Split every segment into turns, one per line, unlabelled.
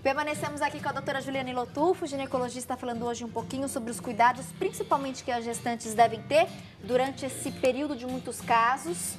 Permanecemos aqui com a doutora Juliane Lotufo, ginecologista, falando hoje um pouquinho sobre os cuidados, principalmente que as gestantes devem ter durante esse período de muitos casos.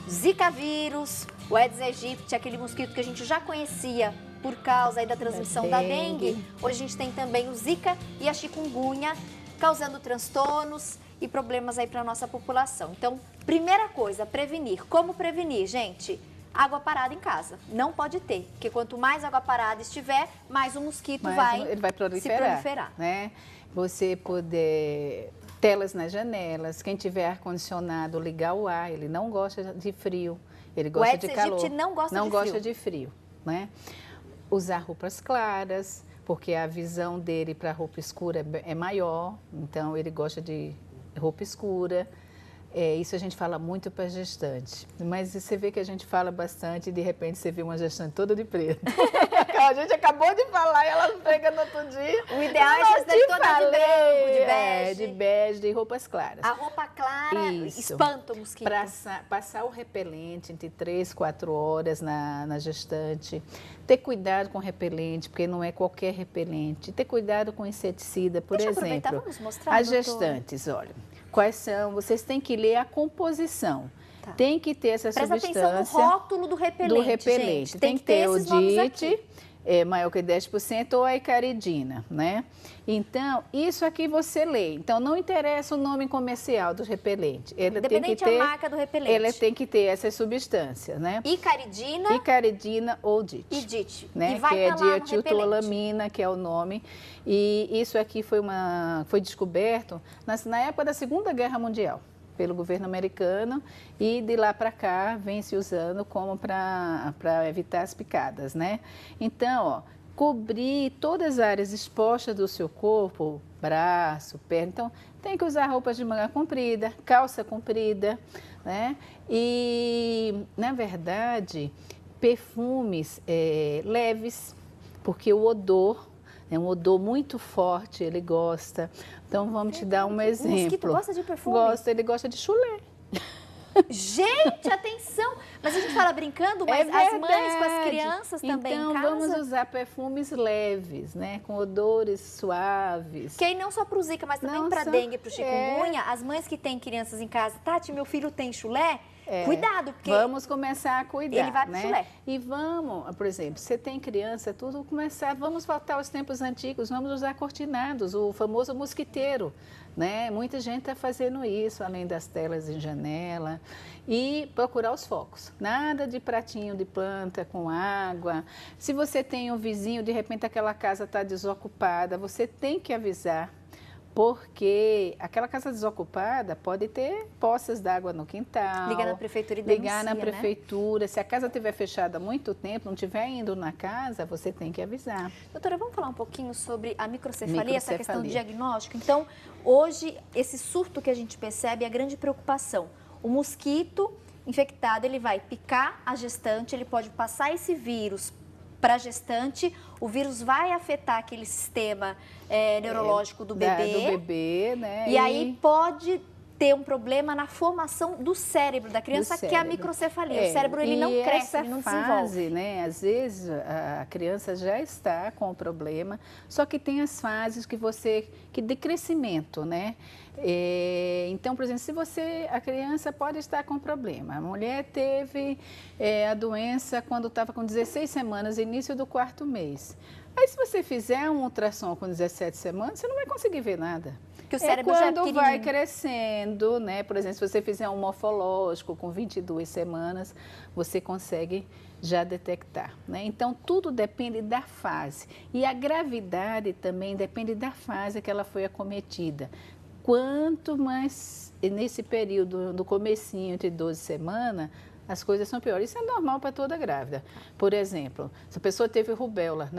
Zika vírus, o Aedes aegypti, aquele mosquito que a gente já conhecia por causa aí da transmissão da dengue. Hoje a gente tem também o Zika e a chikungunya, causando transtornos e problemas aí para a nossa população. Então, primeira coisa, prevenir. Como prevenir, gente? Água parada em casa. Não pode ter, porque quanto mais água parada estiver, mais o mosquito
ele vai
se proliferar.
Né? Você poder... Telas nas janelas, quem tiver ar-condicionado, ligar o ar, ele não gosta de frio, ele gosta de calor. O Aedes aegypti não gosta de frio. Né? Usar roupas claras, porque a visão dele para roupa escura é maior, então ele gosta de roupa escura. Isso a gente fala muito para gestante, mas você vê que a gente fala bastante e de repente você vê uma gestante toda de preto. A gente acabou de falar e ela pega no outro dia.
O ideal é a gestante toda de branco, de bege.
De bege, de roupas claras.
A roupa clara espanta o mosquito.
Passar o repelente entre 3 e 4 horas na gestante. Ter cuidado com o repelente, porque não é qualquer repelente. Ter cuidado com inseticida, por exemplo.
Aproveitar, vamos mostrar,
as gestantes, olha. Quais são? Vocês têm que ler a composição. Tá. Tem que ter essa substância.
Presta atenção no rótulo do repelente, gente.
Tem que ter o DIT, maior que 10%, ou a icaridina, né? Então, isso aqui você lê. Então, não interessa o nome comercial do repelente.
Independente da marca do repelente.
Ele tem que ter essas substâncias, né?
Icaridina
ou DIT.
E DIT.
Né?
E vai
que é
lá
dietiltolamina, que é o nome. E isso aqui foi descoberto na época da Segunda Guerra Mundial, pelo governo americano, e de lá para cá vem se usando como para evitar as picadas, né? Então, ó, cobrir todas as áreas expostas do seu corpo, braço, perna. Então, tem que usar roupas de manga comprida, calça comprida, né? E, na verdade, perfumes leves, porque o odor é um odor muito forte, ele gosta. Então, vamos te dar um exemplo. O
mosquito gosta de perfume?
Ele gosta de chulé.
Gente, atenção! Mas a gente fala brincando, mas as mães com as crianças também em casa?
Então, vamos usar perfumes leves, né? Com odores suaves.
Que aí não só para o Zika, mas também para dengue, para o chikungunya. As mães que têm crianças em casa, Tati, meu filho tem chulé? Cuidado, porque
vamos começar a cuidar,
ele vai pro chulé.
E vamos, por exemplo, você tem criança, vamos voltar aos tempos antigos, vamos usar cortinados, o famoso mosquiteiro, né? Muita gente está fazendo isso, além das telas em janela, e procurar os focos. Nada de pratinho de planta com água. Se você tem um vizinho, de repente aquela casa está desocupada, você tem que avisar. Porque aquela casa desocupada pode ter poças d'água no quintal.
Ligar na prefeitura e denuncia,
ligar na prefeitura. Né? Se a casa estiver fechada há muito tempo, não estiver indo na casa, você tem que avisar.
Doutora, vamos falar um pouquinho sobre a microcefalia, essa questão do diagnóstico? Então, hoje, esse surto que a gente percebe é a grande preocupação. O mosquito infectado, ele vai picar a gestante, ele pode passar esse vírus para a gestante, o vírus vai afetar aquele sistema neurológico do bebê.
Né?
E aí pode ter um problema na formação do cérebro da criança, que é a microcefalia. O cérebro ele não cresce, ele não desenvolve.
Né? Às vezes a criança já está com o problema, só que tem as fases de crescimento, né? Então, por exemplo, a criança pode estar com problema. A mulher teve a doença quando estava com 16 semanas, início do 4º mês. Aí, se você fizer um ultrassom com 17 semanas, você não vai conseguir ver nada.
Porque o cérebro já é
quando vai crescendo, né? Por exemplo, se você fizer um morfológico com 22 semanas, você consegue já detectar, né? Então, tudo depende da fase. E a gravidade também depende da fase que ela foi acometida. Quanto mais, nesse período, no comecinho, entre 12 semanas, as coisas são piores. Isso é normal para toda grávida. Por exemplo, se a pessoa teve rubéola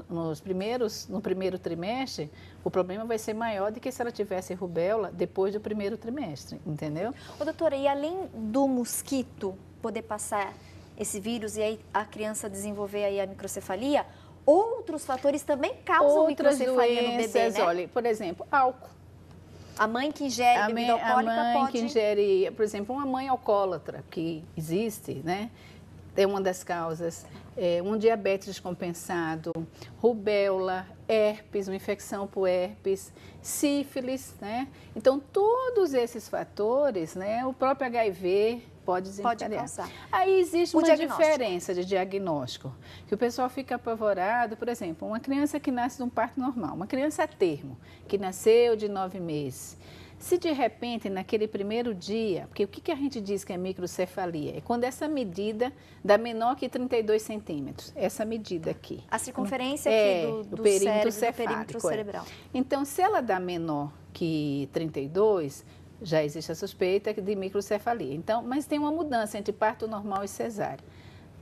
no primeiro trimestre, o problema vai ser maior do que se ela tivesse rubéola depois do primeiro trimestre, entendeu?
Ô, doutora, e além do mosquito poder passar esse vírus e aí a criança desenvolver aí a microcefalia, outros fatores também causam microcefalia no bebê, né?
Olha, por exemplo, álcool.
A mãe que ingere bebida alcoólica pode...
que ingere, por exemplo, uma mãe alcoólatra, que existe, né? é uma das causas, um diabetes descompensado, rubéola, herpes, uma infecção por herpes, sífilis, né? Então, todos esses fatores, né, o próprio HIV pode desencadear. Aí existe uma diferença de diagnóstico, que o pessoal fica apavorado. Por exemplo, uma criança que nasce de um parto normal, uma criança a termo, que nasceu de 9 meses, se de repente, naquele primeiro dia, porque o que a gente diz que é microcefalia? É quando essa medida dá menor que 32 centímetros, essa medida aqui.
A circunferência aqui do perímetro cerebral.
Então, se ela dá menor que 32, já existe a suspeita de microcefalia. Então, mas tem uma mudança entre parto normal e cesárea.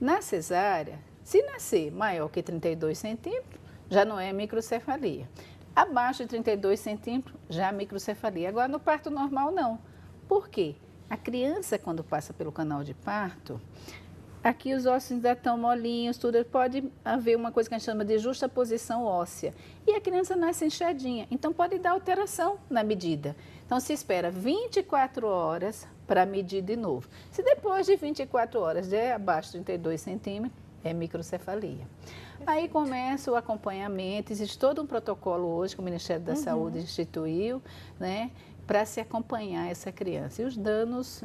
Na cesárea, se nascer maior que 32 centímetros, já não é microcefalia. Abaixo de 32 centímetros, já é microcefalia. Agora, no parto normal, não. Por quê? A criança, quando passa pelo canal de parto, aqui os ossos ainda estão molinhos, tudo. Pode haver uma coisa que a gente chama de justaposição óssea. E a criança nasce inchadinha. Então, pode dar alteração na medida. Então, se espera 24 horas para medir de novo. Se depois de 24 horas der abaixo de 32 centímetros, é microcefalia. Aí começa o acompanhamento, existe todo um protocolo hoje que o Ministério da Saúde instituiu, né, para se acompanhar essa criança. E os danos,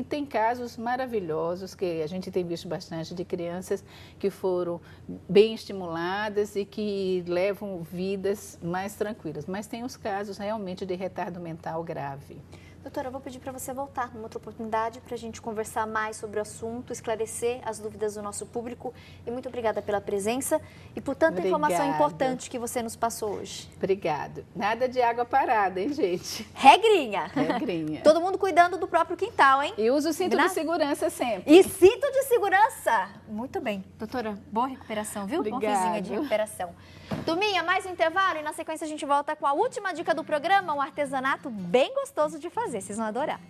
tem casos maravilhosos que a gente tem visto bastante de crianças que foram bem estimuladas e que levam vidas mais tranquilas. Mas tem os casos realmente de retardo mental grave.
Doutora, eu vou pedir para você voltar numa outra oportunidade para a gente conversar mais sobre o assunto, esclarecer as dúvidas do nosso público. E muito obrigada pela presença e por tanta informação importante que você nos passou hoje.
Obrigada. Nada de água parada, hein, gente?
Regrinha.
Regrinha.
Todo mundo cuidando do próprio quintal, hein?
E usa o cinto de segurança sempre.
E cinto de segurança. Muito bem. Doutora, boa recuperação, viu?
Obrigada.
Bom fizinho de recuperação. Turminha, mais um intervalo e na sequência a gente volta com a última dica do programa, um artesanato bem gostoso de fazer. Vocês vão adorar.